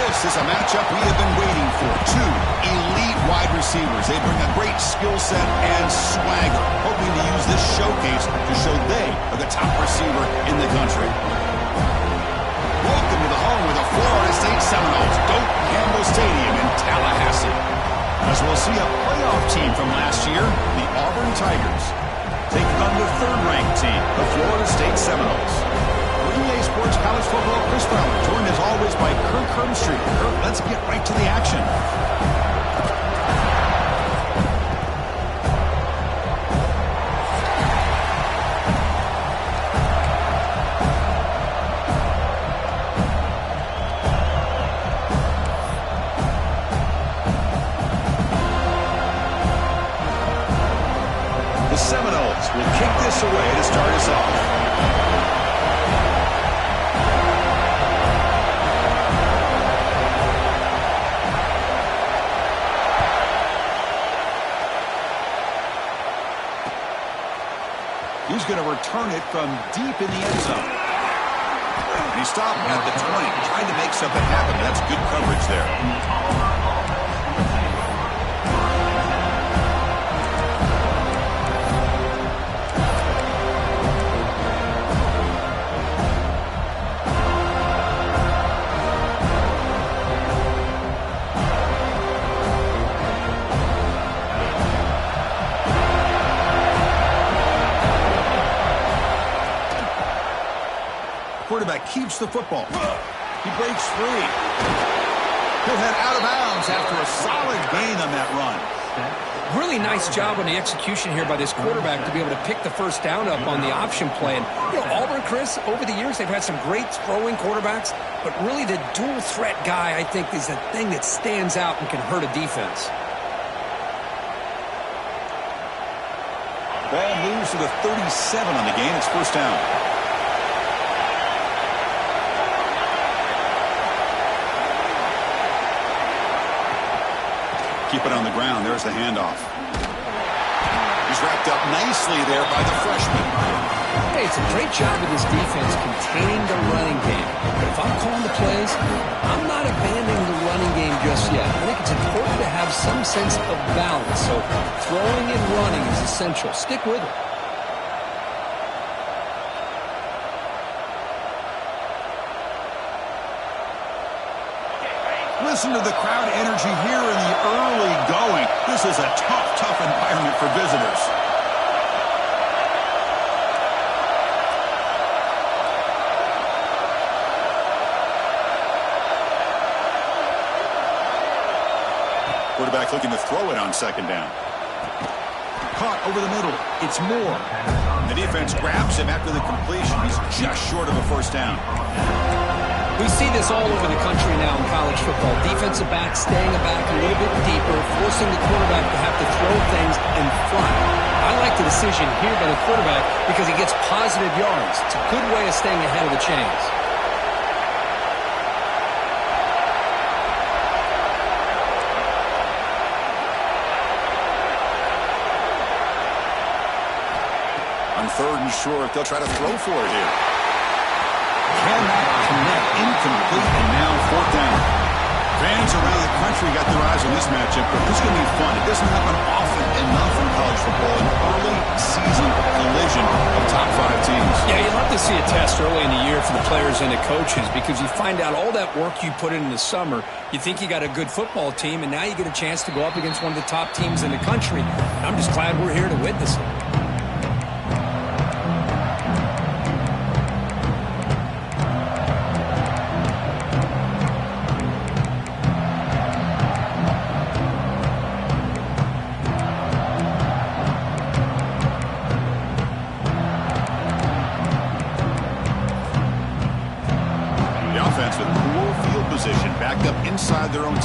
This is a matchup we have been waiting for. Two elite wide receivers. They bring a great skill set and swagger, hoping to use this showcase to show they are the top receiver in the country. Welcome to the home of the Florida State Seminoles, Doak Campbell Stadium in Tallahassee. As we'll see a playoff team from last year, the Auburn Tigers, taking on the third-ranked team, the Florida State Seminoles. EA Sports College Football, Chris Fowler, joined as always by Kirk Herbstreit. Kirk, let's get right to the action. The Seminoles will kick this away to start us off. He's going to return it from deep in the end zone. And he stopped at the 20, trying to make something happen. That's good coverage there. Quarterback keeps the football. He breaks free. He'll head out of bounds after a solid gain on that run. Really nice job on the execution here by this quarterback to be able to pick the first down up on the option play. And, Auburn, Chris, over the years, they've had some great throwing quarterbacks, but really the dual threat guy, I think, is the thing that stands out and can hurt a defense. Ball moves to the 37 on the gain. It's first down. Keep it on the ground. There's the handoff. He's wrapped up nicely there by the freshman. Hey, it's a great job of this defense containing the running game. But if I'm calling the plays, I'm not abandoning the running game just yet. I think it's important to have some sense of balance. So throwing and running is essential. Stick with it. Listen to the crowd energy here in the early going. This is a tough environment for visitors. Quarterback looking to throw it on second down. Caught over the middle. It's Moore. The defense grabs him after the completion. He's just short of a first down. We see this all over the country now in college football. Defensive backs staying back a little bit deeper, forcing the quarterback to have to throw things in front. I like the decision here by the quarterback because he gets positive yards. It's a good way of staying ahead of the chains. On third and short, they'll try to throw for it here. Cannot connect, incomplete, and now fourth down. Fans around the country got their eyes on this matchup, but this is going to be fun. It doesn't happen often enough in college football, an early season collision of top 5 teams. Yeah, you'd love to see a test early in the year for the players and the coaches because you find out all that work you put in the summer. You think you got a good football team, and now you get a chance to go up against one of the top teams in the country. I'm just glad we're here to witness it. With poor field position, backed up inside their own 10.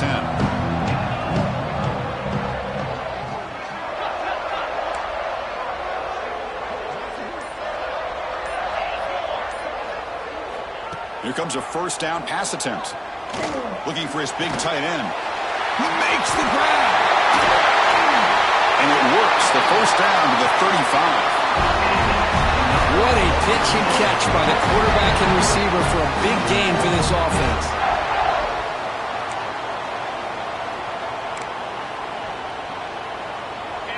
Here comes a first down pass attempt. Looking for his big tight end. He makes the grab. And it works. The first down to the 35. What a pitch and catch by the quarterback and receiver for a big gain for this offense.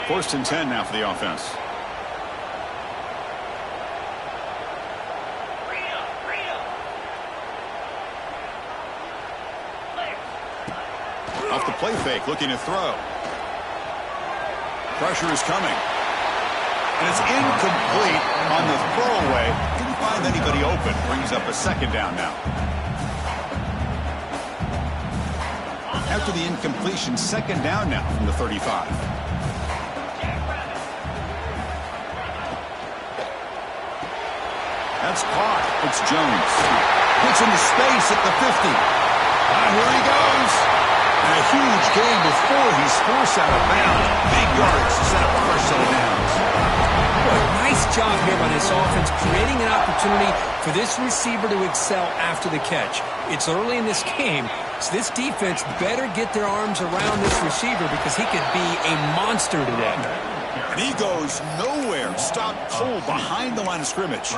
First and 10 now for the offense. Off the play fake, looking to throw. Pressure is coming. And it's incomplete on the throwaway. Didn't find anybody open. Brings up a second down now. After the incompletion, second down now from the 35. That's caught. It's Jones. Gets into space at the 50. Here he goes. And a huge gain before he's forced out of bounds. Big yards to set up the first set of downs. Boy, nice job here by this offense, creating an opportunity for this receiver to excel after the catch. It's early in this game, so this defense better get their arms around this receiver because he could be a monster today. And he goes nowhere. Stopped cold behind the line of scrimmage.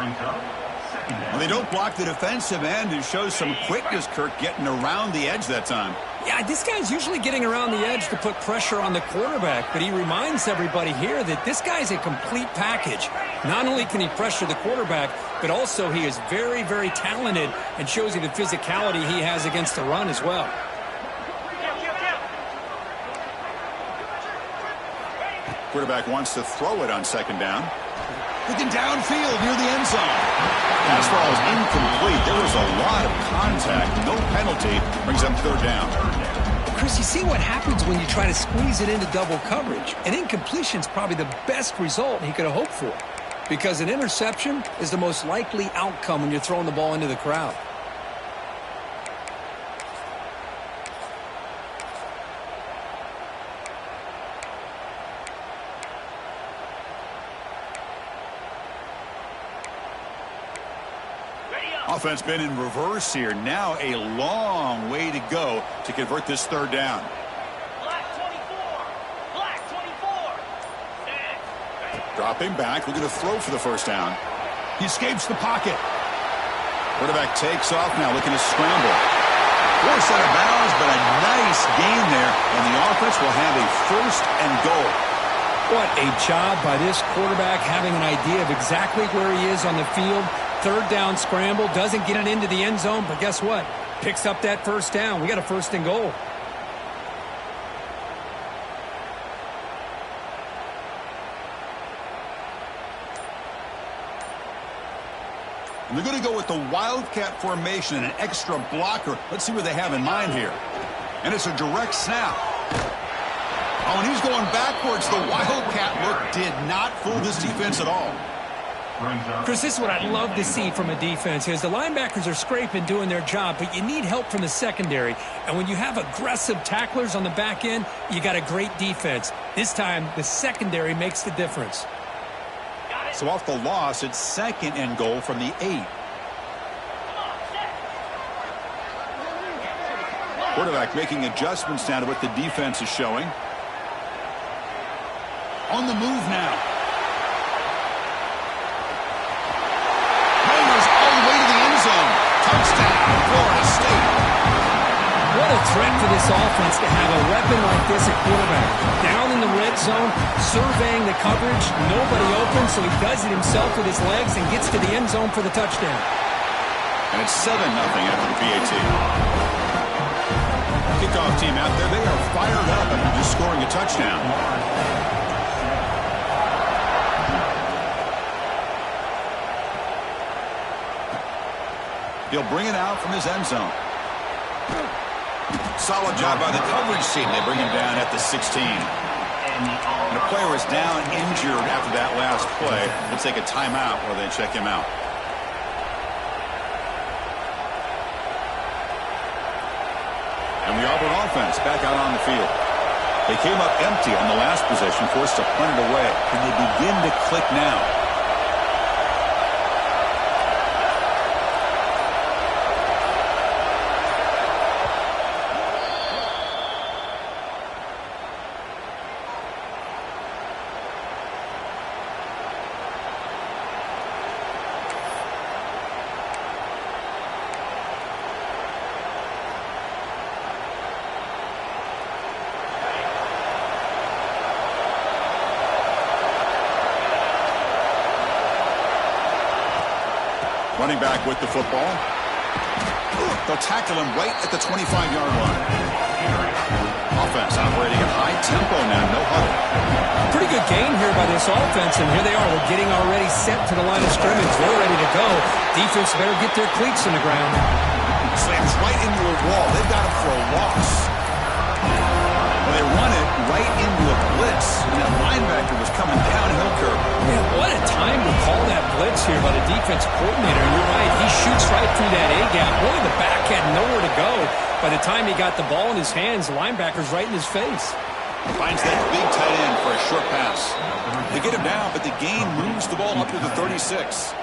Well, they don't block the defensive end and shows some quickness, Kirk, getting around the edge that time. Yeah, this guy's usually getting around the edge to put pressure on the quarterback, but he reminds everybody here that this guy's a complete package. Not only can he pressure the quarterback, but also he is very, very talented and shows you the physicality he has against the run as well. Quarterback wants to throw it on second down. Looking downfield near the end zone. Pass ball is incomplete. There was a lot of contact. No penalty. Brings up third down. Chris, you see what happens when you try to squeeze it into double coverage. An incompletion is probably the best result he could have hoped for, because an interception is the most likely outcome when you're throwing the ball into the crowd. Offense been in reverse here. Now a long way to go to convert this third down. Black 24. Black 24. Dropping back, looking to throw for the first down. He escapes the pocket. Quarterback takes off now, looking to scramble. Forced out of bounds, but a nice gain there, and the offense will have a first and goal. What a job by this quarterback, having an idea of exactly where he is on the field. Third down scramble, doesn't get it into the end zone, but guess what? Picks up that first down. We got a first and goal. And they're going to go with the Wildcat formation and an extra blocker. Let's see what they have in mind here. And it's a direct snap. Oh, and he's going backwards. The Wildcat look did not fool this defense at all. Chris, this is what I'd love to see from a defense is the linebackers are scraping, doing their job, but you need help from the secondary. And when you have aggressive tacklers on the back end, you got a great defense. This time, the secondary makes the difference. So off the loss, it's second and goal from the 8. Quarterback making adjustments now to what the defense is showing. On the move now. Touchdown, Florida State. What a threat for this offense to have a weapon like this at quarterback. Down in the red zone, surveying the coverage, nobody open, so he does it himself with his legs and gets to the end zone for the touchdown. And it's 7-0 after the PAT. Kickoff team out there, they are fired up after just scoring a touchdown. He'll bring it out from his end zone. Solid job by the coverage team. They bring him down at the 16. And a player is down injured after that last play. They'll take a timeout while they check him out. And the Auburn offense back out on the field. They came up empty on the last possession, forced to punt it away. Can they begin to click now? Running back with the football. They'll tackle him right at the 25-yard line. Offense operating at high tempo now, no huddle. Pretty good gain here by this offense, and here they are. They're getting already set to the line of scrimmage. They're ready to go. Defense better get their cleats in the ground. Slams right into a wall. They've got him for a loss. Well, they run it right into a blitz, and that linebacker was coming downhill curve. Man, what a time to call that blitz here by the defense coordinator. You're right. He shoots right through that A-gap. Really, the back had nowhere to go. By the time he got the ball in his hands, the linebacker's right in his face. Finds that big tight end for a short pass. They get him down, but the gain moves the ball up to the 36.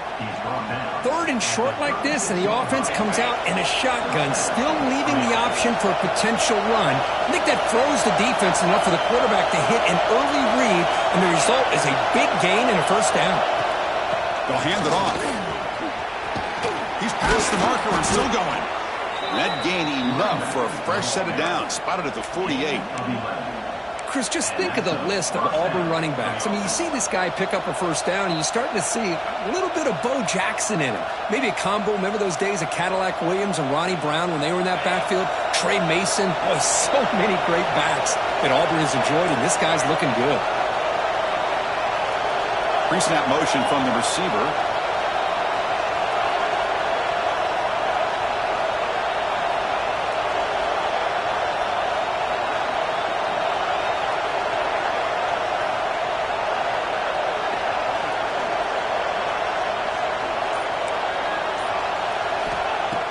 Third and short like this, and the offense comes out in a shotgun, still leaving the option for a potential run. I think that throws the defense enough for the quarterback to hit an early read, and the result is a big gain and a first down. They'll hand it off. He's past the marker and still going. That gain enough for a fresh set of downs, spotted at the 48. Chris, just think of the list of Auburn running backs. I mean, you see this guy pick up a first down, and you're starting to see a little bit of Bo Jackson in him. Maybe a combo. Remember those days of Cadillac Williams and Ronnie Brown when they were in that backfield? Trey Mason. Boy, so many great backs that Auburn has enjoyed, and this guy's looking good. Pre-snap motion from the receiver.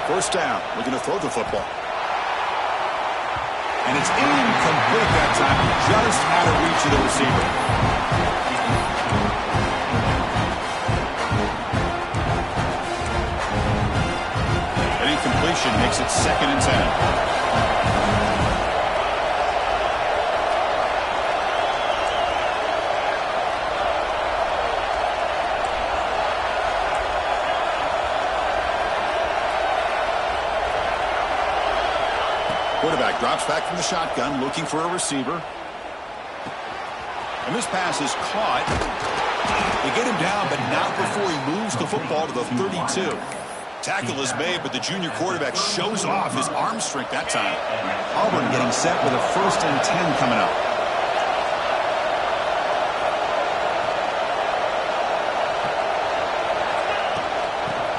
First down, we're going to throw the football. And it's incomplete that time, just out of reach of the receiver. An incompletion makes it 2nd and 10. Quarterback drops back from the shotgun, looking for a receiver. And this pass is caught. They get him down, but not before he moves the football to the 32. Tackle is made, but the junior quarterback shows off his arm strength that time. Auburn getting set with a 1st and 10 coming up.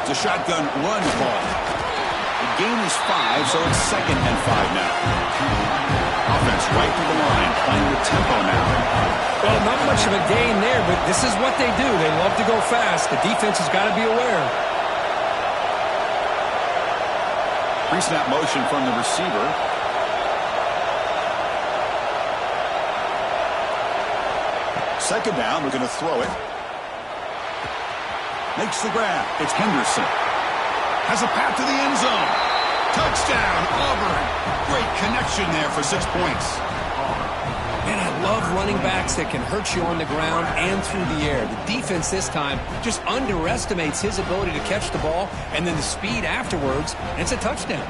It's a shotgun run call. The gain is 5, so it's 2nd and 5 now. Offense right to the line, playing with tempo now. Well, not much of a gain there, but this is what they do. They love to go fast. The defense has got to be aware. Pre-snap motion from the receiver. Second down, we're going to throw it. Makes the grab. It's Henderson. Has a path to the end zone. Touchdown, Auburn. Great connection there for 6 points. Man, I love running backs that can hurt you on the ground and through the air. The defense this time just underestimates his ability to catch the ball, and then the speed afterwards, and it's a touchdown.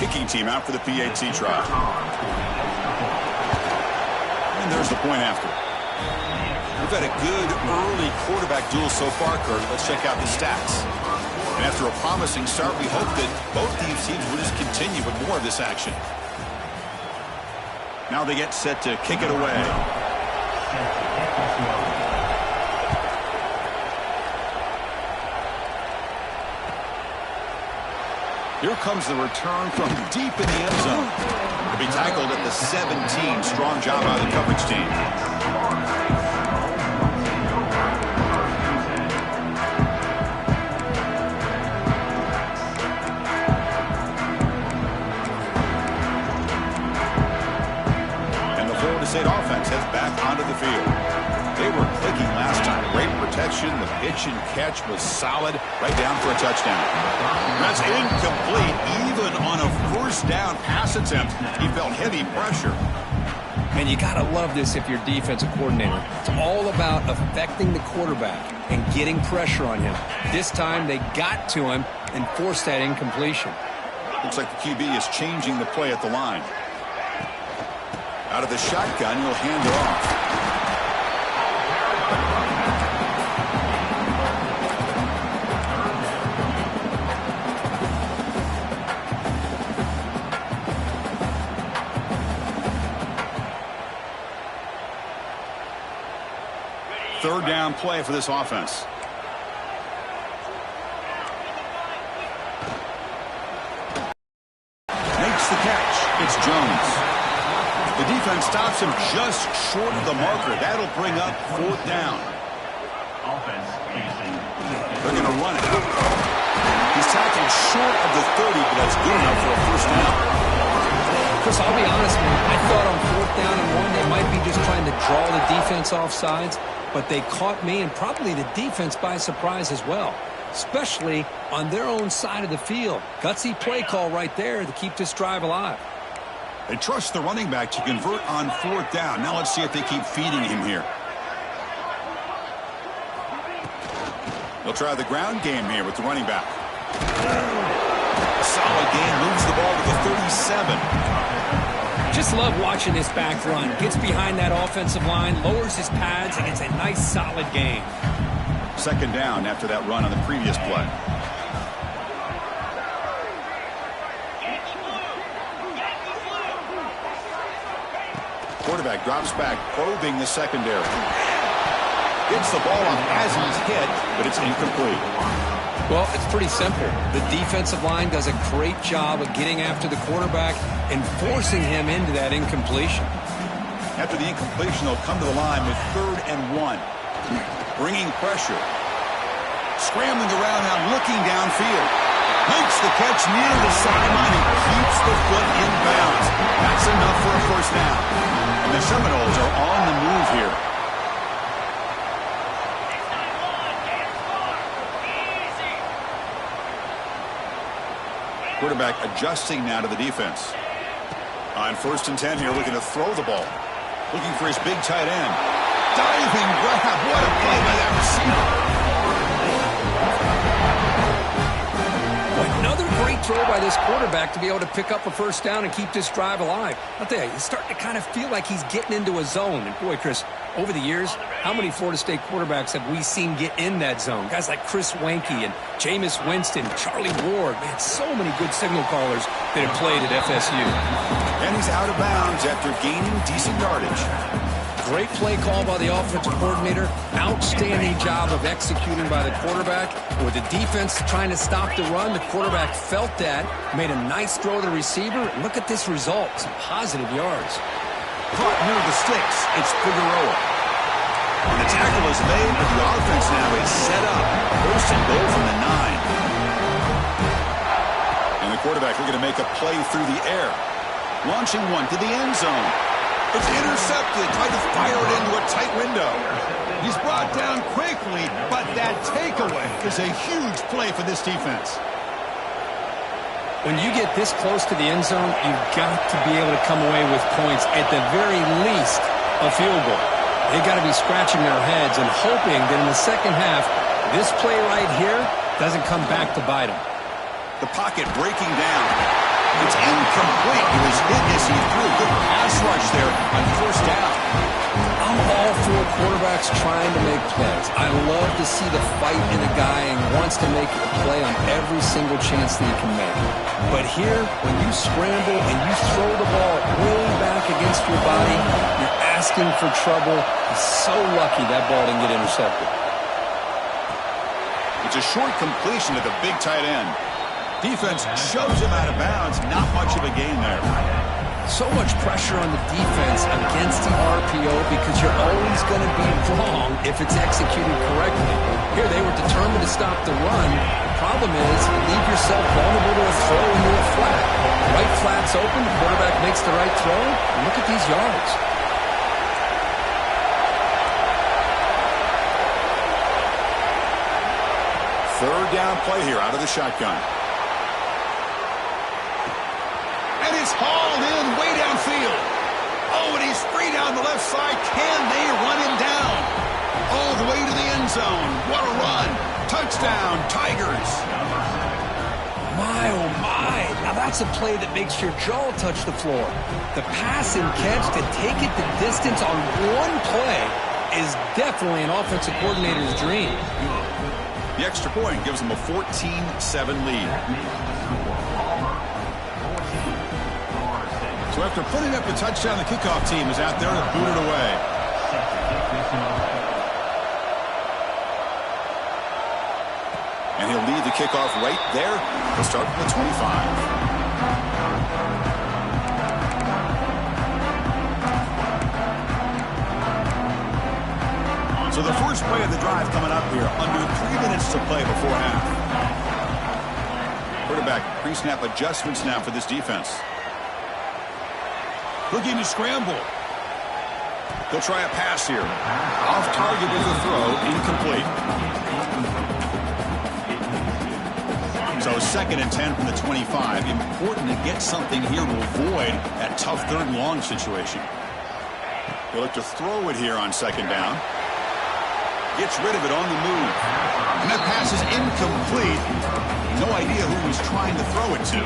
Kicking team out for the PAT try. And there's the point after. We've had a good early quarterback duel so far, Kurt. Let's check out the stats. And after a promising start, we hope that both these teams will just continue with more of this action. Now they get set to kick it away. Here comes the return from deep in the end zone. To be tackled at the 17. Strong job by the coverage team. And the Florida State offense heads back onto the field. They were clicking last time. Great protection. The pitch and catch was solid. Right down for a touchdown. That's incomplete. Even on a first down pass attempt, he felt heavy pressure. And you got to love this if you're defensive coordinator. It's all about affecting the quarterback and getting pressure on him. This time they got to him and forced that incompletion. Looks like the QB is changing the play at the line. Out of the shotgun, he'll hand it off. Third down play for this offense. Makes the catch. It's Jones. The defense stops him just short of the marker. That'll bring up fourth down. They're going to run it. He's tackled short of the 30, but that's good enough for a first down. Chris, I'll be honest, man. I thought on fourth down and 1, they might be just trying to draw the defense off sides. But they caught me and probably the defense by surprise as well, especially on their own side of the field. Gutsy play call right there to keep this drive alive. They trust the running back to convert on fourth down. Now let's see if they keep feeding him here. They'll try the ground game here with the running back. A solid game, moves the ball to the 37. Just love watching this back run. Gets behind that offensive line, lowers his pads, and gets a nice solid gain. Second down after that run on the previous play. Quarterback drops back, probing the secondary. Gets the ball off as he's hit, but it's incomplete. Well, it's pretty simple. The defensive line does a great job of getting after the quarterback and forcing him into that incompletion. After the incompletion, they'll come to the line with 3rd and 1. Bringing pressure. Scrambling around now, looking downfield. Makes the catch near the sideline and keeps the foot in bounds. That's enough for a first down. And the Seminoles are on the move here. Quarterback adjusting now to the defense. On 1st and 10 here, looking to throw the ball. Looking for his big tight end. Diving grab. What a play by that receiver. Another great throw by this quarterback to be able to pick up a first down and keep this drive alive. I'll tell you, he's starting to kind of feel like he's getting into a zone. And boy, Chris, over the years, how many Florida State quarterbacks have we seen get in that zone? Guys like Chris Weinke and Jameis Winston, Charlie Ward. Man, so many good signal callers that have played at FSU. And he's out of bounds after gaining decent yardage. Great play call by the offensive coordinator. Outstanding job of executing by the quarterback. With the defense trying to stop the run, the quarterback felt that, made a nice throw to the receiver. And look at this result, some positive yards. Caught near the sticks. It's Figueroa. And the tackle is made, but the offense now is set up. 1st and goal from the 9. And the quarterback looking to make a play through the air. Launching one to the end zone. It's intercepted. Tried to fire it into a tight window. He's brought down quickly, but that takeaway is a huge play for this defense. When you get this close to the end zone, you've got to be able to come away with points, at the very least, a field goal. They've got to be scratching their heads and hoping that in the second half, this play right here doesn't come back to bite them. The pocket breaking down. It's incomplete. He was hit as he threw a good pass rush there on 1st down. I'm all for quarterbacks trying to make plays. I love to see the fight in a guy and wants to make a play on every single chance that he can make. But here, when you scramble and you throw the ball way back against your body, you're asking for trouble. He's so lucky that ball didn't get intercepted. It's a short completion to the big tight end. Defense shoves him out of bounds. Not much of a gain there. So much pressure on the defense against the RPO because you're always going to be wrong if it's executed correctly. Here they were determined to stop the run. The problem is you leave yourself vulnerable to a throw into a flat. Right flat's open. The quarterback makes the right throw. And look at these yards. Third down play here out of the shotgun. And it's hauled in way downfield. Oh, and he's free down the left side. Can they run him down? All the way to the end zone. What a run. Touchdown, Tigers. My, oh, my. Now that's a play that makes your jaw touch the floor. The pass and catch to take it the distance on one play is definitely an offensive coordinator's dream. The extra point gives them a 14-7 lead. So after putting up a touchdown, the kickoff team is out there to boot it away. And he'll lead the kickoff right there. He'll start from the 25. So the first play of the drive coming up here, under 3 minutes to play before half. Quarterback pre-snap adjustments now for this defense. Looking to scramble. He'll try a pass here. Off target with the throw, incomplete. So 2nd and 10 from the 25. Important to get something here to avoid that tough 3rd and long situation. He'll look to throw it here on 2nd down. Gets rid of it on the move. And that pass is incomplete. No idea who he's trying to throw it to.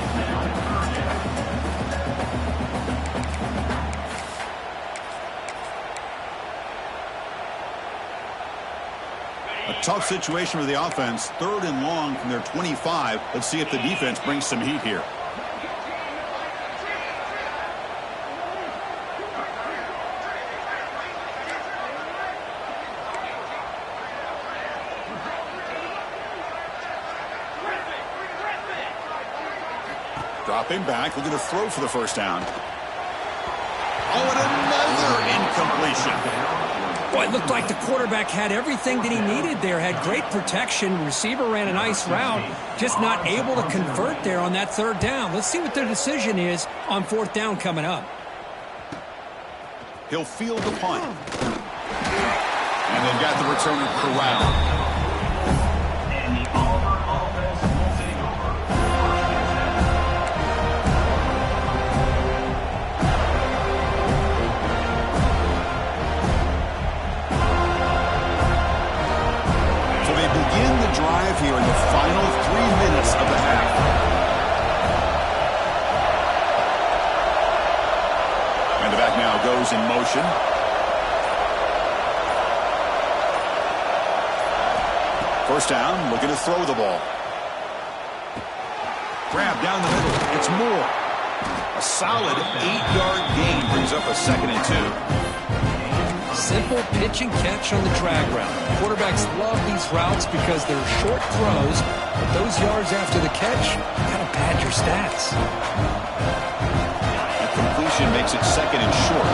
A tough situation for the offense. 3rd and long from their 25. Let's see if the defense brings some heat here. Dropping back, looking to throw for the 1st down. Oh, and another incompletion. Boy, it looked like the quarterback had everything that he needed there. Had great protection. Receiver ran a nice route. Just not able to convert there on that 3rd down. Let's see what their decision is on 4th down coming up. He'll field the punt. And they've got the returner corralled. Drive here in the final 3 minutes of the half. And the back now goes in motion. First down, looking to throw the ball. Grab down the middle. It's Moore. A solid 8-yard gain brings up a 2nd and 2. Simple pitch and catch on the drag route. Quarterbacks love these routes because they're short throws, but those yards after the catch kind of pad your stats. That completion makes it 2nd and short.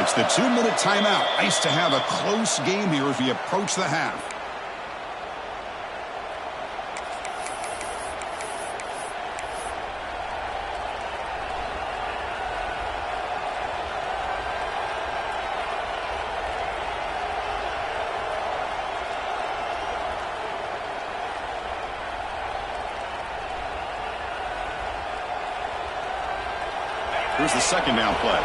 It's the 2-minute timeout. Nice to have a close game here as we approach the half. Here's the 2nd down play.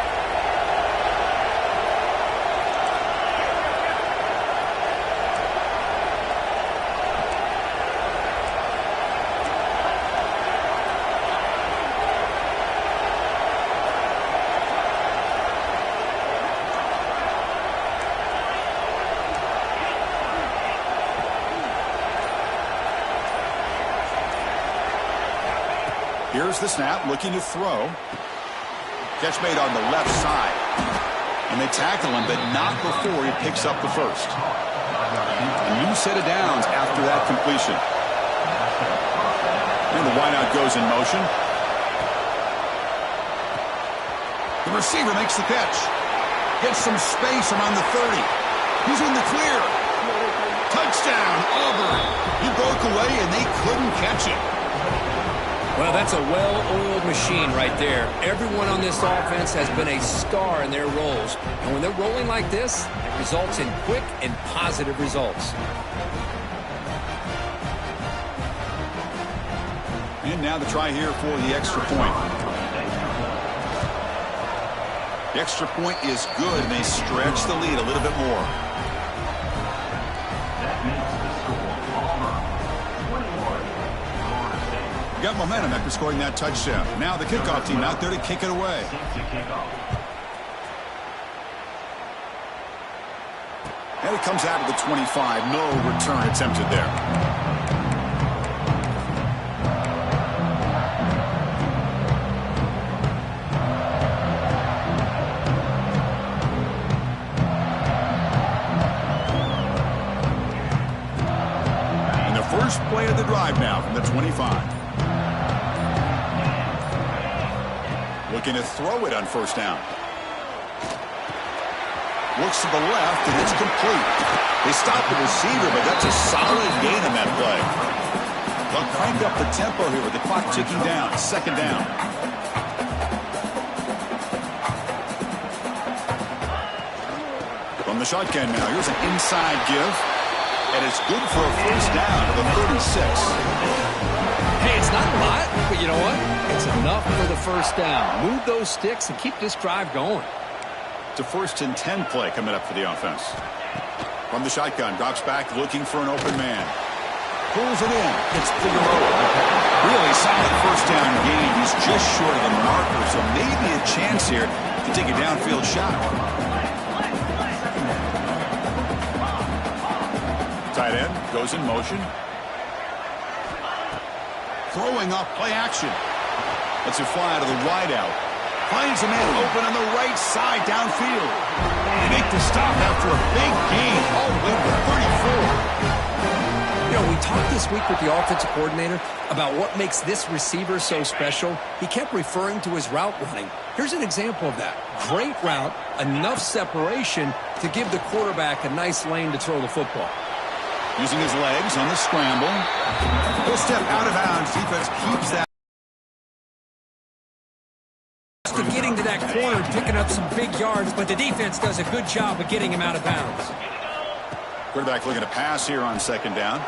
Here's the snap, looking to throw. Catch made on the left side. And they tackle him, but not before he picks up the 1st. A new set of downs after that completion. And the wideout goes in motion. The receiver makes the catch. Gets some space around the 30. He's in the clear. Touchdown, Auburn. He broke away, and they couldn't catch it. Well, that's a well-oiled machine right there. Everyone on this offense has been a star in their roles. And when they're rolling like this, it results in quick and positive results. And now the try here for the extra point. The extra point is good, and they stretch the lead a little bit more. That makes the score got momentum after scoring that touchdown. Now the kickoff team out there to kick it away. And it comes out of the 25. No return attempted there. First play of the drive now from the 25. Looking to throw it on first down. Looks to the left, and it's complete. They stopped the receiver, but that's a solid gain on that play. They'll crank up the tempo here with the clock ticking down. Second down. From the shotgun now, here's an inside give. And it's good for a first down to the 36. Hey, it's not a lot, but you know what? It's enough for the first down. Move those sticks and keep this drive going. It's a 1st and 10 play coming up for the offense. From the shotgun, drops back looking for an open man. Pulls it in. It's Figueroa. Really solid first down gain. He's just short of the marker, so maybe a chance here to take a downfield shot. Tight end goes in motion. Throwing off play action. Lets it fly to the wideout. Finds a man open on the right side downfield. They make the stop after a big gain all the way to 34. You know, we talked this week with the offensive coordinator about what makes this receiver so special. He kept referring to his route running. Here's an example of that. Great route, enough separation to give the quarterback a nice lane to throw the football. Using his legs on the scramble. He'll step out of bounds. Defense keeps that. To getting to that corner, picking up some big yards, but the defense does a good job of getting him out of bounds. Quarterback looking to pass here on second down.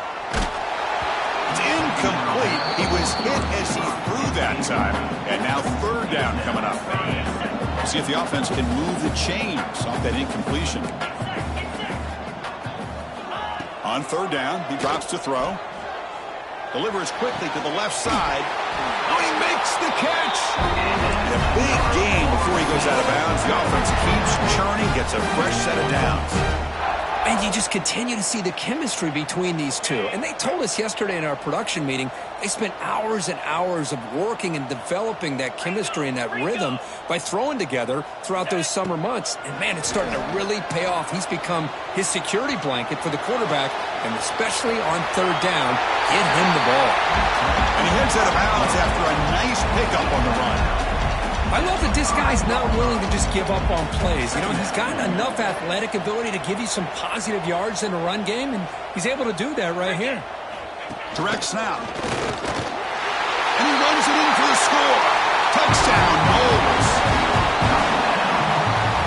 It's incomplete. He was hit as he threw that time. And now third down coming up. See if the offense can move the chains off that incompletion. On third down, he drops to throw. Delivers quickly to the left side. Oh, he makes the catch! And a big gain before he goes out of bounds. The offense keeps churning, gets a fresh set of downs. And you just continue to see the chemistry between these two. And they told us yesterday in our production meeting, they spent hours and hours of working and developing that chemistry and that rhythm by throwing together throughout those summer months. And, man, it's starting to really pay off. He's become his security blanket for the quarterback, and especially on third down, get him the ball. And he heads out of bounds after a nice pickup on the run. I love that this guy's not willing to just give up on plays. You know, he's got enough athletic ability to give you some positive yards in the run game, and he's able to do that right here. Direct snap. And he runs it in for the score. Touchdown, Knowles.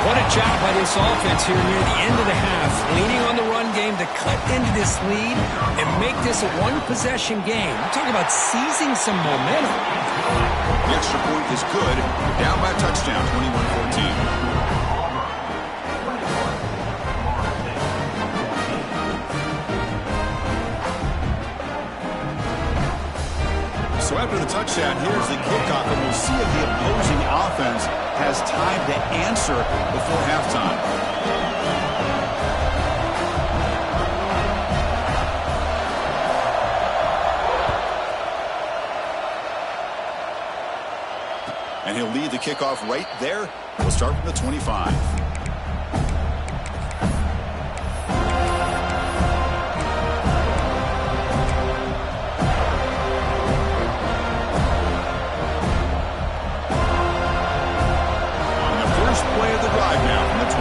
What a job by this offense here near the end of the half, leaning on the run game to cut into this lead and make this a one-possession game. We're talking about seizing some momentum. The extra point is good. Down by a touchdown, 21-14. So after the touchdown, here's the kickoff, and we'll see if the opposing offense has time to answer before halftime. And he'll lead the kickoff right there. We'll start from the 25. Play of the drive now from the 25.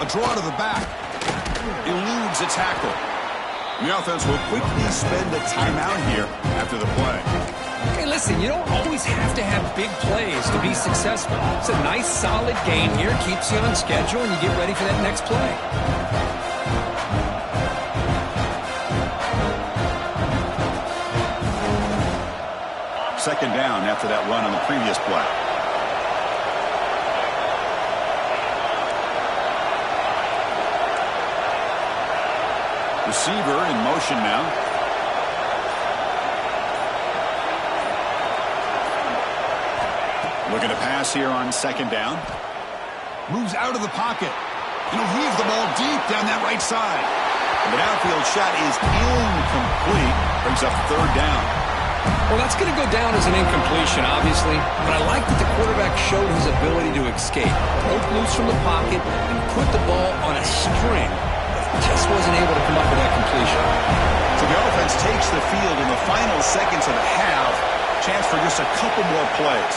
A draw to the back. Eludes a tackle. The offense will quickly spend a timeout here after the play. Hey, listen, you don't always have to have big plays to be successful. It's a nice, solid game here. Keeps you on schedule, and you get ready for that next play. Second down after that run on the previous play. Receiver in motion now. Looking to pass here on second down. Moves out of the pocket. And he'll heave the ball deep down that right side. And the downfield shot is incomplete. Brings up third down. Well, that's going to go down as an incompletion, obviously. But I like that the quarterback showed his ability to escape. Broke loose from the pocket and put the ball on a string. But just wasn't able to come up with that completion. So the offense takes the field in the final seconds of the half. Chance for just a couple more plays.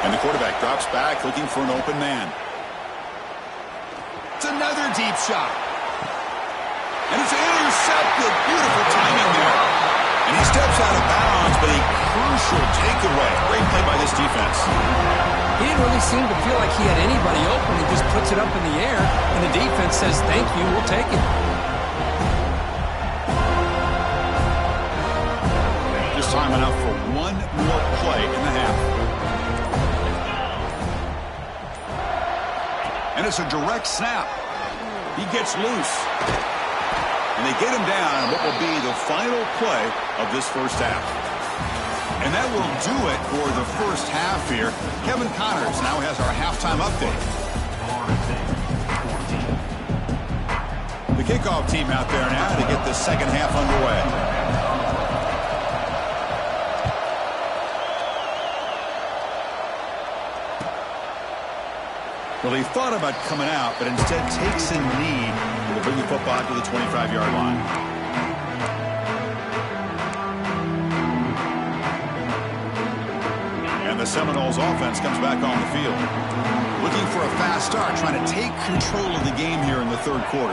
And the quarterback drops back, looking for an open man. It's another deep shot. And it's intercepted. Beautiful timing there. And he steps out of bounds, but a crucial takeaway. Great play by this defense. He didn't really seem to feel like he had anybody open. He just puts it up in the air, and the defense says, thank you, we'll take it. Just time enough for one more play in the half. And it's a direct snap. He gets loose. And they get him down on what will be the final play of this first half. And that will do it for the first half here. Kevin Connors now has our halftime update. The kickoff team out there now to get the second half underway. Well, he thought about coming out, but instead takes a knee to bring the football to the 25-yard line. And the Seminoles offense comes back on the field. Looking for a fast start, trying to take control of the game here in the third quarter.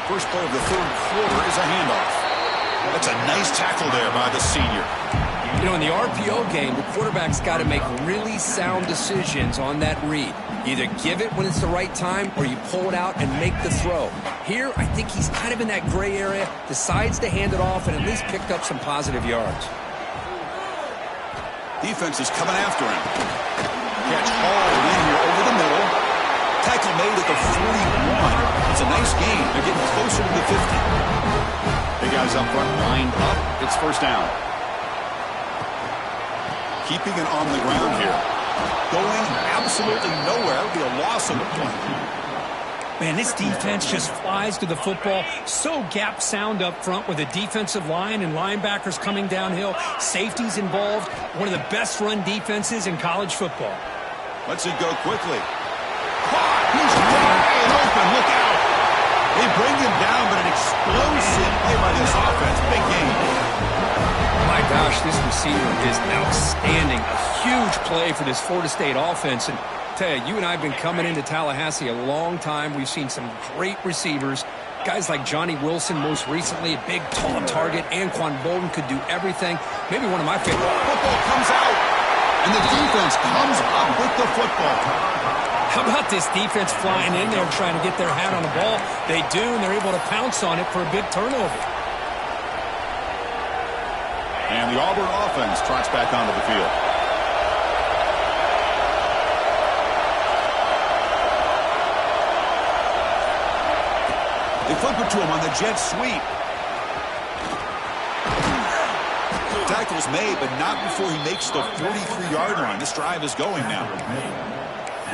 First play of the third quarter is a handoff. That's a nice tackle there by the senior. You know, in the RPO game, the quarterback's got to make really sound decisions on that read. Either give it when it's the right time or you pull it out and make the throw. Here, I think he's kind of in that gray area, decides to hand it off and at least picked up some positive yards. Defense is coming after him. Catch hauled in here over the middle. Tackle made at the 41. It's a nice gain. They're getting closer to the 50. Big guys up front lined up. It's first down. Keeping it on the ground here. Going absolutely nowhere. It'll be a loss on the play. Man, this defense just flies to the football. So gap sound up front with a defensive line and linebackers coming downhill. Safeties involved. One of the best run defenses in college football. Lets it go quickly. Caught! He's wide open. Look out. They bring him down, but an explosive play by this offense. Big game. My gosh, this receiver is outstanding. A huge play for this Florida State offense. And tell you, you and I have been coming into Tallahassee a long time. We've seen some great receivers. Guys like Johnny Wilson, most recently, a big, tall target. Anquan Bolden could do everything. Maybe one of my favorite. Football comes out, and the defense comes up with the football. How about this defense flying in there trying to get their hat on the ball? They do, and they're able to pounce on it for a big turnover. And the Auburn offense trots back onto the field. They flip it to him on the jet sweep. Tackle's made, but not before he makes the 43-yard line. This drive is going now.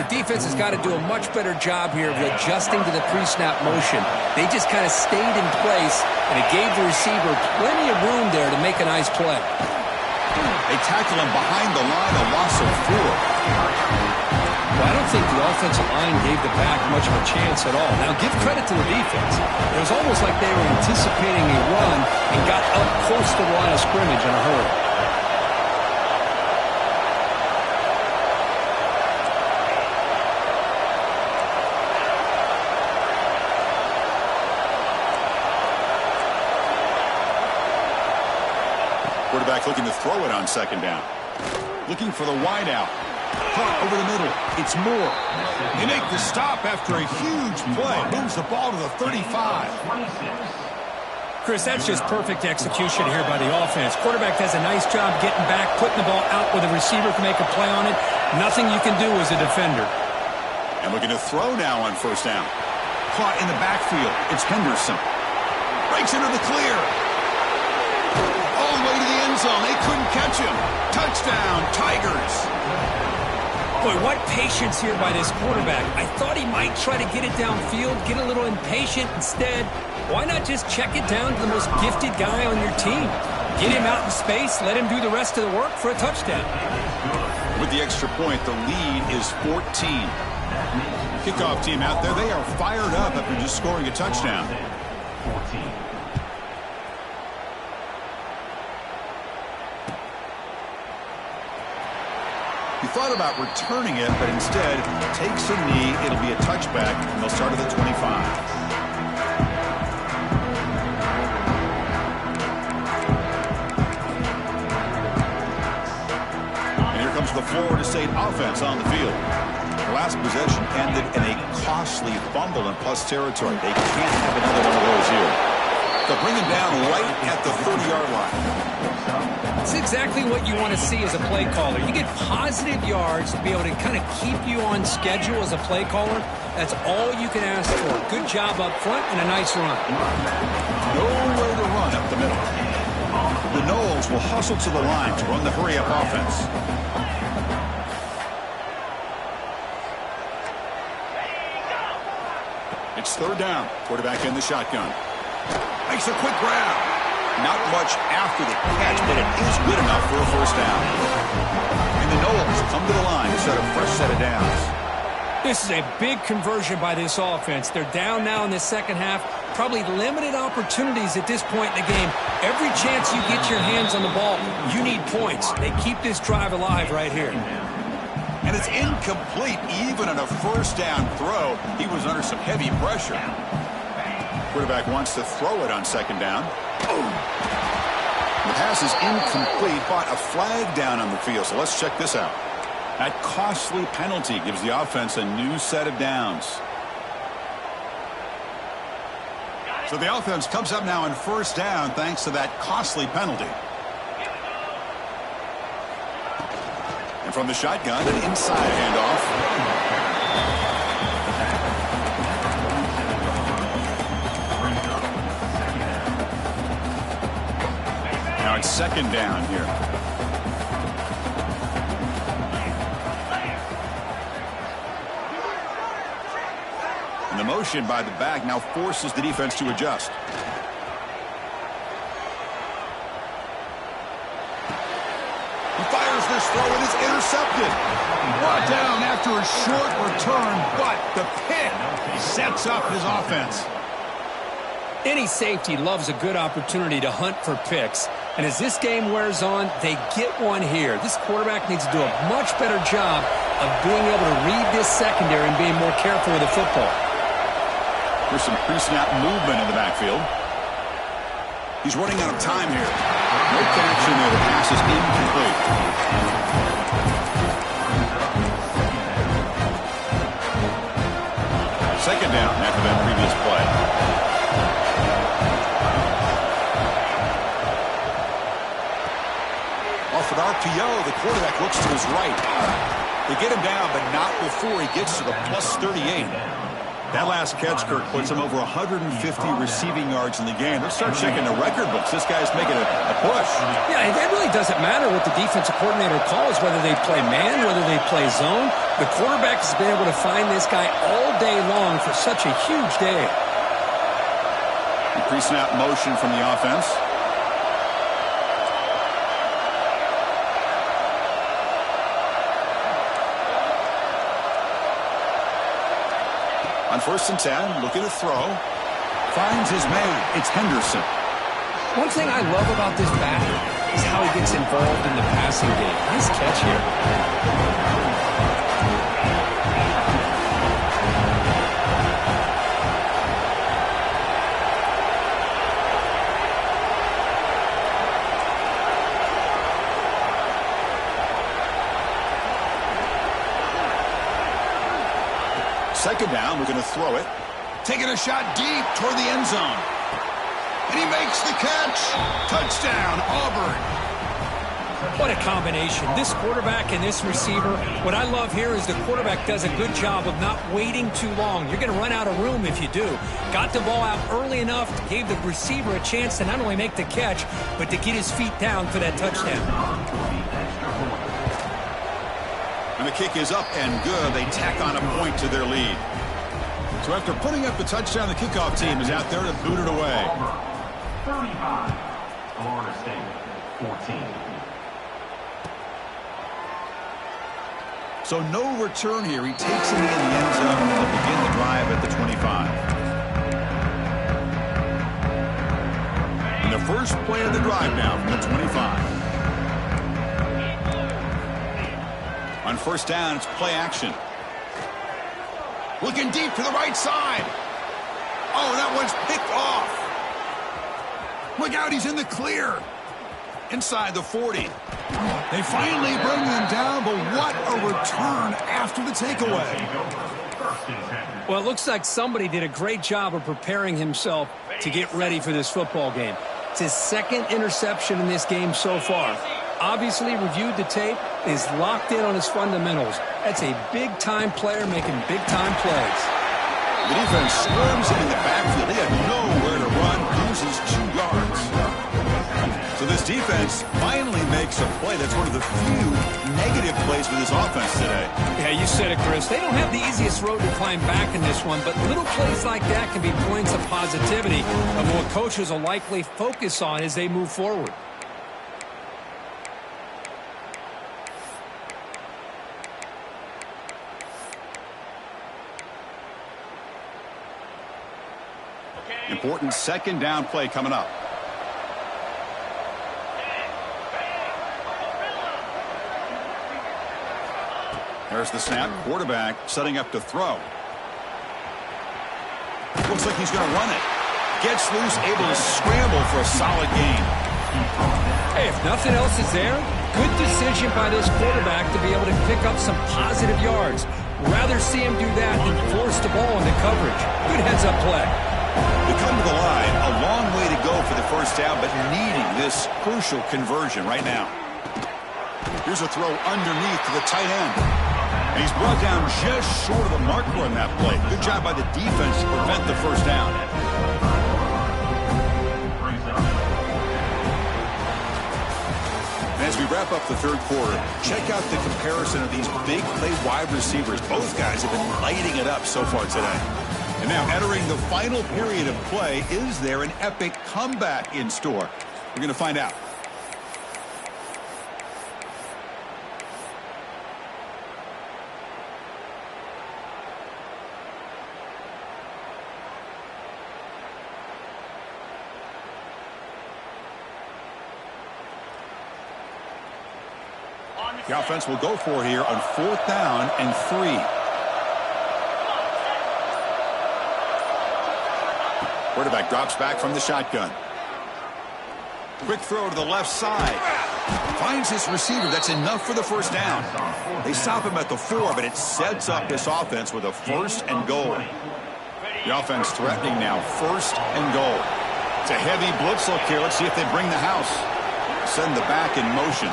The defense has got to do a much better job here of adjusting to the pre-snap motion. They just kind of stayed in place, and it gave the receiver plenty of room there to make a nice play. They tackle him behind the line, a loss of 4. Well, I don't think the offensive line gave the back much of a chance at all. Now, give credit to the defense. It was almost like they were anticipating a run and got up close to the line of scrimmage in a hurry. Quarterback looking to throw it on second down. Looking for the wide out. Caught over the middle. It's Moore. They make the stop after a huge play. Moves the ball to the 35. Chris, that's just perfect execution here by the offense. Quarterback does a nice job getting back, putting the ball out where the receiver can make a play on it. Nothing you can do as a defender. And looking to throw now on first down. Caught in the backfield. It's Henderson. Breaks into the clear. All the way to the end zone. They couldn't catch him. Touchdown, Tigers. Boy, what patience here by this quarterback. I thought he might try to get it downfield, get a little impatient. Instead, why not just check it down to the most gifted guy on your team? Get him out in space, let him do the rest of the work for a touchdown. With the extra point, the lead is 14. Kickoff team out there, they are fired up after just scoring a touchdown. He thought about returning it, but instead takes a knee. It'll be a touchback, and they'll start at the 25. And here comes the Florida State offense on the field. The last possession ended in a costly fumble in plus territory. They can't have another one of those here. They'll bring him down right at the 30-yard line. It's exactly what you want to see as a play caller. You get positive yards to be able to kind of keep you on schedule as a play caller. That's all you can ask for. Good job up front and a nice run. Nowhere to run up the middle. The Noles will hustle to the line to run the hurry-up offense. It's third down. Quarterback in the shotgun. Makes a quick grab. Not much after the catch, but it is good enough for a first down. And the Noles come to the line to set a fresh set of downs. This is a big conversion by this offense. They're down now in the second half. Probably limited opportunities at this point in the game. Every chance you get your hands on the ball, you need points. They keep this drive alive right here. And it's incomplete even on a first down throw. He was under some heavy pressure. Quarterback wants to throw it on second down. The pass is incomplete, but a flag down on the field. So let's check this out. That costly penalty gives the offense a new set of downs. So the offense comes up now in first down thanks to that costly penalty. And from the shotgun, an inside handoff. Now it's second down here. And the motion by the back now forces the defense to adjust. He fires this throw and it's intercepted. Brought down after a short return, but the pick sets up his offense. Any safety loves a good opportunity to hunt for picks. And as this game wears on, they get one here. This quarterback needs to do a much better job of being able to read this secondary and being more careful with the football. There's some pre-snap movement in the backfield. He's running out of time here. No connection there. The pass is incomplete. Second down after that previous play. Off an RPO, the quarterback looks to his right. They get him down, but not before he gets to the plus 38. That last catch, Kirk, puts him over 150 receiving yards in the game. Let's start checking the record books. This guy's making a push. Yeah, it really doesn't matter what the defensive coordinator calls, whether they play man, whether they play zone. The quarterback has been able to find this guy all day long for such a huge day. Pre-snap motion from the offense. On 1st and 10, looking to throw. Finds his man. It's Henderson. One thing I love about this back is how he gets involved in the passing game. Nice catch here. Second down, we're going to throw it. Taking a shot deep toward the end zone. And he makes the catch. Touchdown, Auburn. What a combination. This quarterback and this receiver. What I love here is the quarterback does a good job of not waiting too long. You're going to run out of room if you do. Got the ball out early enough, gave the receiver a chance to not only make the catch, but to get his feet down for that touchdown. And the kick is up and good. They tack on a point to their lead. So after putting up the touchdown, the kickoff team is out there to boot it away. 35, Florida State, 14. So no return here. He takes it in the end zone to begin the drive at the 25. And the first play of the drive now from the 25. On first down, it's play action. Looking deep to the right side. Oh, that one's picked off. Look out, he's in the clear. Inside the 40. They finally bring him down, but what a return after the takeaway. Well, it looks like somebody did a great job of preparing himself to get ready for this football game. It's his second interception in this game so far. Obviously reviewed the tape, is locked in on his fundamentals. That's a big-time player making big-time plays. The defense swarms him in the backfield. He had nowhere to run, loses 2 yards. So this defense finally makes a play. That's one of the few negative plays for this offense today. Yeah, you said it, Chris. They don't have the easiest road to climb back in this one, but little plays like that can be points of positivity of what coaches will likely focus on as they move forward. Important second down play coming up. There's the snap. Quarterback setting up to throw. Looks like he's going to run it. Gets loose, able to scramble for a solid gain. Hey, if nothing else is there, good decision by this quarterback to be able to pick up some positive yards. Rather see him do that than force the ball into coverage. Good heads-up play. They come to the line, a long way to go for the first down, but needing this crucial conversion right now. Here's a throw underneath to the tight end. And he's brought down just short of the marker on that play. Good job by the defense to prevent the first down. And as we wrap up the third quarter, check out the comparison of these big play wide receivers. Both guys have been lighting it up so far today. And now entering the final period of play, is there an epic comeback in store? We're going to find out. The offense will go for it here on 4th down and 3. Quarterback drops back from the shotgun. Quick throw to the left side. Finds his receiver. That's enough for the first down. They stop him at the 4, but it sets up this offense with a 1st and goal. The offense threatening now, 1st and goal. It's a heavy blitz look here. Let's see if they bring the house. Send the back in motion.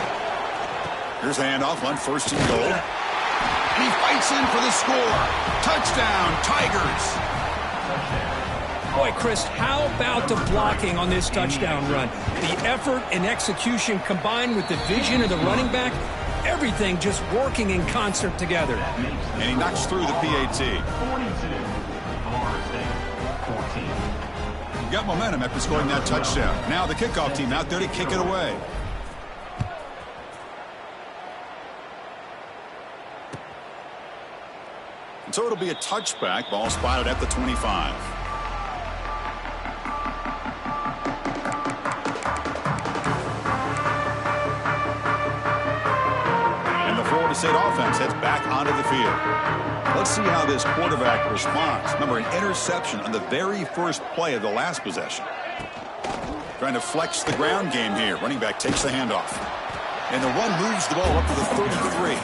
Here's the handoff on 1st and goal. And he fights in for the score. Touchdown, Tigers. Boy, Chris, how about the blocking on this touchdown run? The effort and execution combined with the vision of the running back, everything just working in concert together. And he knocks through the PAT. 42, Florida State, 14. Got momentum after scoring that touchdown. Now the kickoff team out there to kick it away. And so it'll be a touchback. Ball spotted at the 25. And the Florida State offense heads back onto the field. Let's see how this quarterback responds. Remember, an interception on the very first play of the last possession. Trying to flex the ground game here. Running back takes the handoff. And the run moves the ball up to the 33.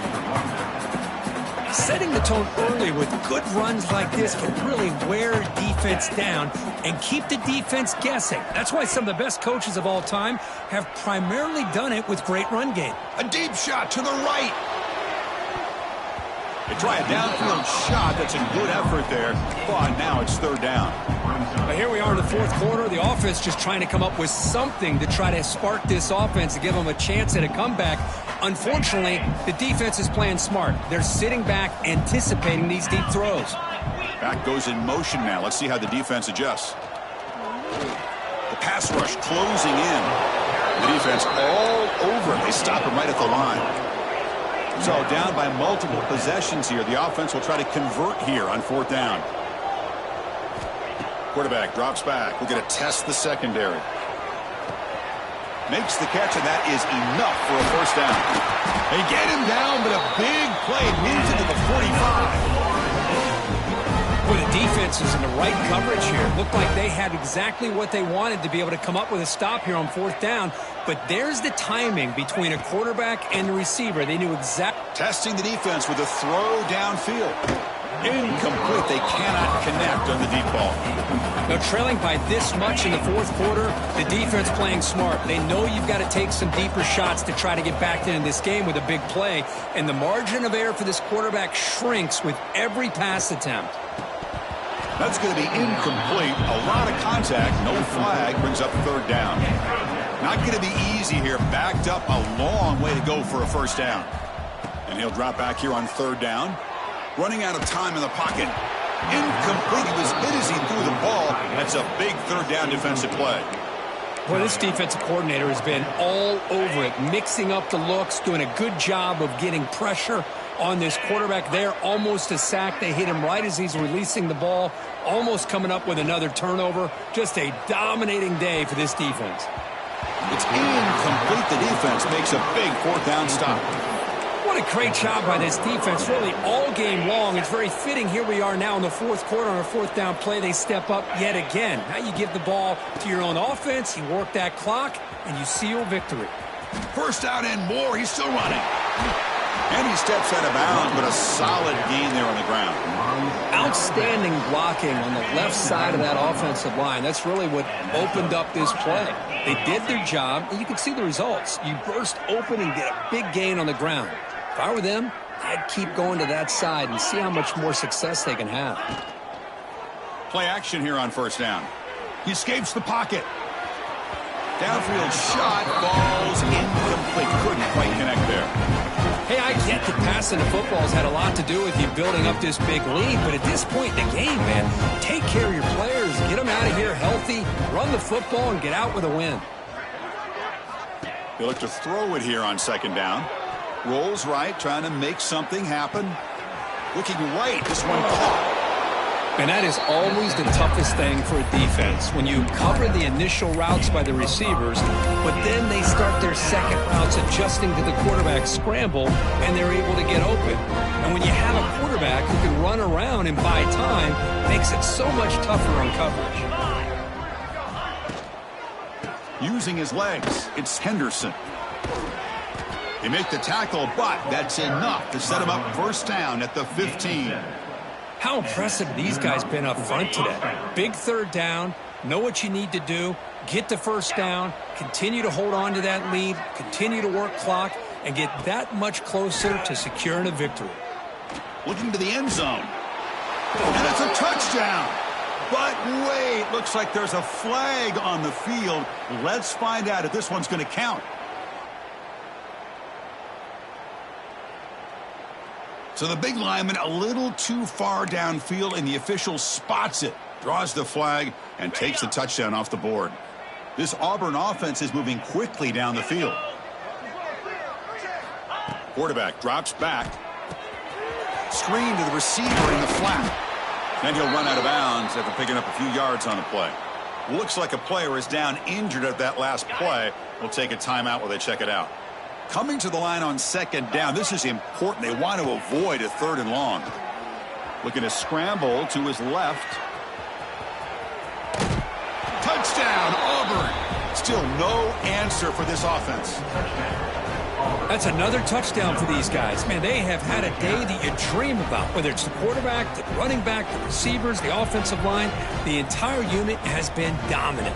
Setting the tone early with good runs like this can really wear defense down and keep the defense guessing. That's why some of the best coaches of all time have primarily done it with great run game. A deep shot to the right. They try a downfield shot. That's a good effort there. But now it's third down. But here we are in the fourth quarter. The offense just trying to come up with something to try to spark this offense to give them a chance at a comeback. Unfortunately, the defense is playing smart. They're sitting back, anticipating these deep throws. Back goes in motion now. Let's see how the defense adjusts. The pass rush closing in. The defense all over it. They stop him right at the line. So down by multiple possessions here. The offense will try to convert here on fourth down. Quarterback drops back. We're going to test the secondary. Makes the catch, and that is enough for a first down. They get him down, but a big play moves into the 45. Well, the defense is in the right coverage here. Looked like they had exactly what they wanted to be able to come up with a stop here on fourth down. But there's the timing between a quarterback and the receiver. They knew exactly. Testing the defense with a throw downfield. Incomplete. They cannot connect on the deep ball. Now, trailing by this much in the fourth quarter, the defense playing smart. They know you've got to take some deeper shots to try to get back into this game with a big play. And the margin of error for this quarterback shrinks with every pass attempt. That's going to be incomplete. A lot of contact. No flag. Brings up third down. Not going to be easy here. Backed up a long way to go for a first down. And he'll drop back here on third down. Running out of time in the pocket. Incomplete. He was hit as he threw the ball. That's a big third down defensive play. Well, this defensive coordinator has been all over it, mixing up the looks, doing a good job of getting pressure on this quarterback there. Almost a sack. They hit him right as he's releasing the ball, almost coming up with another turnover. Just a dominating day for this defense. It's incomplete. The defense makes a big fourth down stop. What a great job by this defense, really all game long. It's very fitting. Here we are now in the fourth quarter on a fourth down play. They step up yet again. Now you give the ball to your own offense, you work that clock, and you seal victory. First out and more. He's still running. And he steps out of bounds, but a solid gain there on the ground. Outstanding blocking on the left side of that offensive line. That's really what opened up this play. They did their job, and you can see the results. You burst open and get a big gain on the ground. If I were them, I'd keep going to that side and see how much more success they can have. Play action here on first down. He escapes the pocket. Downfield shot, falls incomplete. Couldn't quite connect there. Hey, I get that passing the football has had a lot to do with you building up this big lead, but at this point in the game, man, take care of your players, get them out of here healthy, run the football, and get out with a win. They look to throw it here on second down. Rolls right, trying to make something happen. Looking right, this one caught. And that is always the toughest thing for a defense, when you cover the initial routes by the receivers, but then they start their second routes adjusting to the quarterback scramble, and they're able to get open. And when you have a quarterback who can run around and buy time, it makes it so much tougher on coverage. Using his legs, it's Henderson. They make the tackle, but that's enough to set him up first down at the 15. How impressive these guys been up front today. Big third down, know what you need to do, get the first down, continue to hold on to that lead, continue to work clock, and get that much closer to securing a victory. Looking to the end zone. And it's a touchdown. But wait, looks like there's a flag on the field. Let's find out if this one's going to count. So the big lineman a little too far downfield, and the official spots it, draws the flag, and takes the touchdown off the board. This Auburn offense is moving quickly down the field. Quarterback drops back. Screen to the receiver in the flat. And he'll run out of bounds after picking up a few yards on the play. Looks like a player is down injured at that last play. We'll take a timeout while they check it out. Coming to the line on second down. This is important. They want to avoid a third and long. Looking to scramble to his left. Touchdown, Auburn. Still no answer for this offense. That's another touchdown for these guys. Man, they have had a day that you dream about, whether it's the quarterback, the running back, the receivers, the offensive line. The entire unit has been dominant.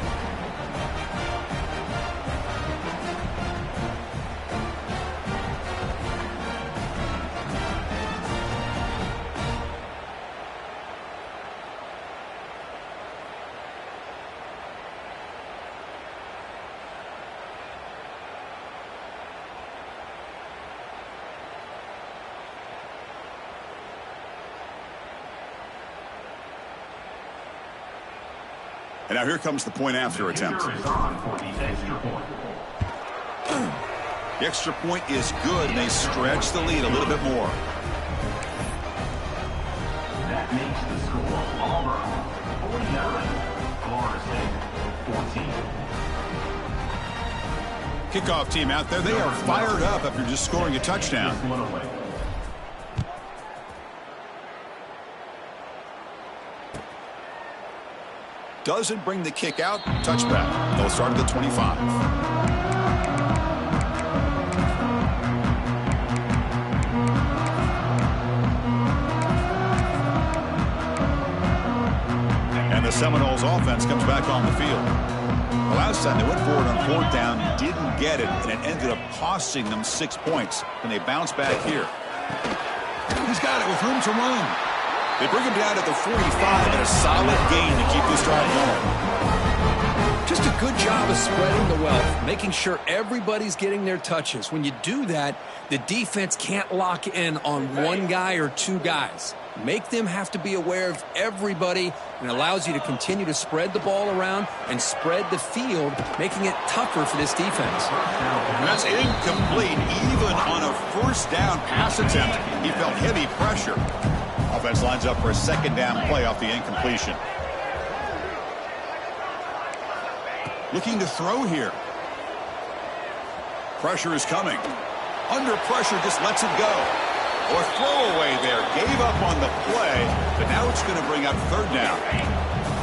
And now here comes the point after attempt. Is on for the extra point. The extra point is good, and they stretch the lead a little bit more. That makes the score Auburn 49, Florida State 14. Kickoff team out there, they are fired up after just scoring a touchdown. Just one away. Doesn't bring the kick out. Touchback. They'll start at the 25. And the Seminoles offense comes back on the field. The last time they went forward on fourth down, didn't get it, and it ended up costing them 6 points. And they bounce back here. He's got it with room to run. They bring him down at the 45 and a solid gain to keep this drive going. Just a good job of spreading the wealth, making sure everybody's getting their touches. When you do that, the defense can't lock in on one guy or two guys. Make them have to be aware of everybody, and allows you to continue to spread the ball around and spread the field, making it tougher for this defense. That's incomplete. Even on a first down pass attempt, he felt heavy pressure. Offense lines up for a second down play off the incompletion. Looking to throw here. Pressure is coming. Under pressure, just lets it go. Or throwaway there. Gave up on the play, but now it's going to bring up third down.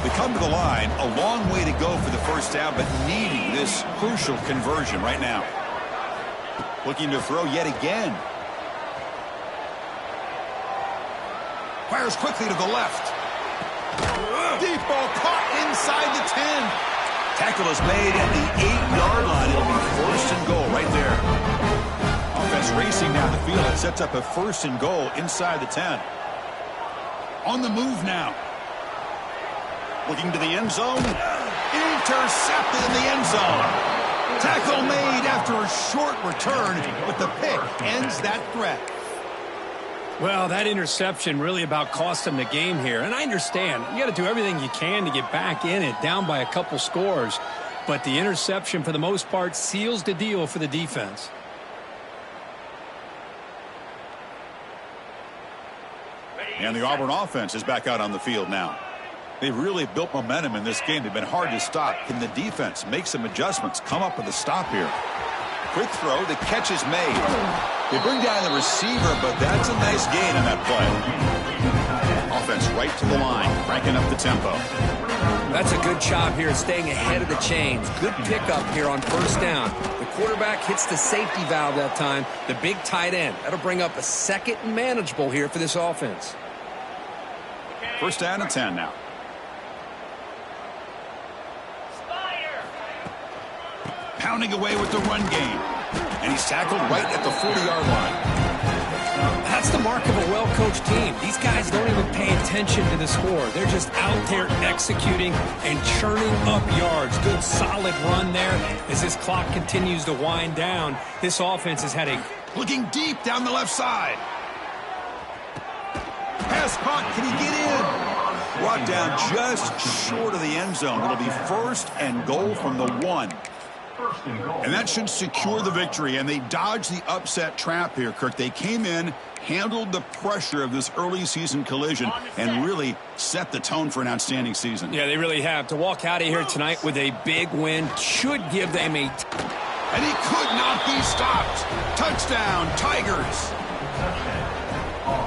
They come to the line, a long way to go for the first down, but needing this crucial conversion right now. Looking to throw yet again. Fires quickly to the left. Deep ball caught inside the 10. Tackle is made at the 8-yard line. It'll be first and goal right there. Offense racing down the field. It sets up a first and goal inside the 10. On the move now. Looking to the end zone. Intercepted in the end zone. Tackle made after a short return, but the pick ends that threat. Well, that interception really about cost them the game here. And I understand. You got to do everything you can to get back in it, down by a couple scores. But the interception, for the most part, seals the deal for the defense. And the Auburn offense is back out on the field now. They've really built momentum in this game. They've been hard to stop. Can the defense make some adjustments, come up with a stop here? Quick throw, the catch is made. They bring down the receiver, but that's a nice gain on that play. Offense right to the line, cranking up the tempo. That's a good job here, staying ahead of the chains. Good pickup here on first down. The quarterback hits the safety valve that time, the big tight end. That'll bring up a second and manageable here for this offense. First down and 10 now. Pounding away with the run game. And he's tackled right at the 40-yard line. That's the mark of a well-coached team. These guys don't even pay attention to the score. They're just out there executing and churning up yards. Good, solid run there as this clock continues to wind down. This offense has had a... Looking deep down the left side. Pass caught. Can he get in? Brought down just short of the end zone. It'll be first and goal from the 1. And that should secure the victory, and they dodged the upset trap here, Kirk. They came in, handled the pressure of this early season collision, and really set the tone for an outstanding season. Yeah, they really have. To walk out of here tonight with a big win should give them a... And he could not be stopped. Touchdown, Tigers.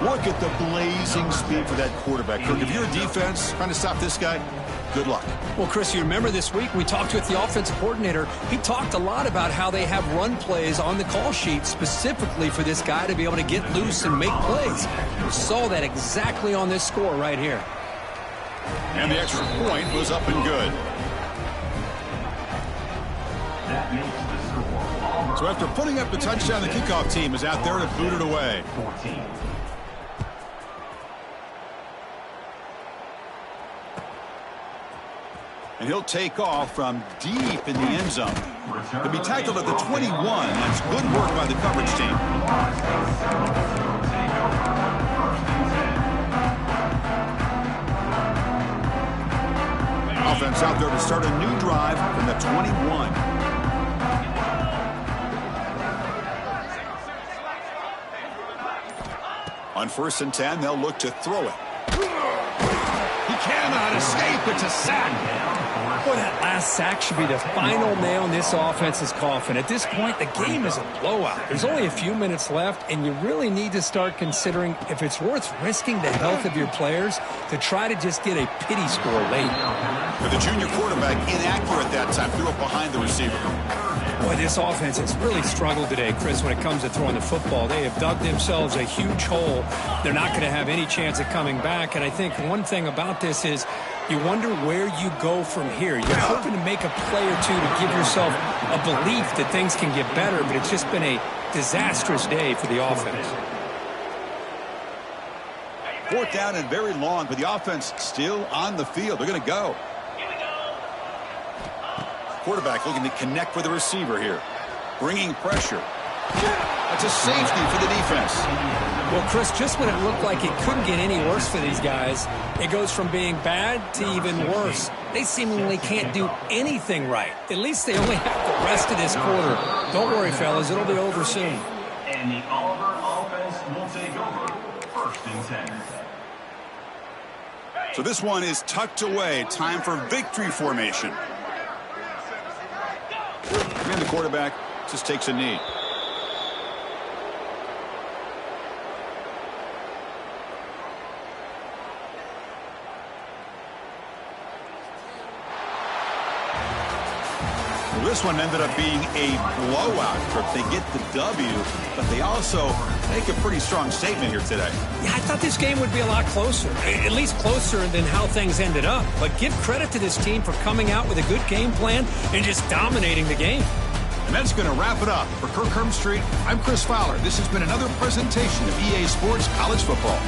Look at the blazing speed for that quarterback, Kirk. If you're a defense trying to stop this guy, good luck. Well, Chris, you remember this week we talked with the offensive coordinator. He talked a lot about how they have run plays on the call sheet specifically for this guy to be able to get loose and make plays. We saw that exactly on this score right here. And the extra point was up and good. That makes the score. So after putting up the touchdown, the kickoff team is out there to boot it away. 14. And he'll take off from deep in the end zone. He'll be tackled at the 21. That's good work by the coverage team. Offense out there to start a new drive from the 21. On 1st and 10, they'll look to throw it. He cannot escape. It's a sack. Boy, that last sack should be the final nail in this offense's coffin. At this point, the game is a blowout. There's only a few minutes left, and you really need to start considering if it's worth risking the health of your players to try to just get a pity score late. For the junior quarterback, inaccurate that time. Threw it behind the receiver. Boy, this offense has really struggled today, Chris, when it comes to throwing the football. They have dug themselves a huge hole. They're not going to have any chance of coming back, and I think one thing about this is you wonder where you go from here. You're hoping to make a play or two to give yourself a belief that things can get better, but it's just been a disastrous day for the offense. 4th down and very long, but the offense still on the field. They're going to go. Quarterback looking to connect with the receiver here. Bringing pressure. That's a safety for the defense. Well, Chris, just when it looked like it couldn't get any worse for these guys, it goes from being bad to even worse. They seemingly can't do anything right. At least they only have the rest of this quarter. Don't worry, fellas. It'll be over soon. And the Auburn offense will take over 1st and 10. So this one is tucked away. Time for victory formation. And the quarterback just takes a knee. Well, this one ended up being a blowout. They get the W, but they also make a pretty strong statement here today. Yeah, I thought this game would be a lot closer, at least closer than how things ended up. But give credit to this team for coming out with a good game plan and just dominating the game. And that's going to wrap it up. For Kirk Herbstreit, I'm Chris Fowler. This has been another presentation of EA Sports College Football.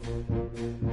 it.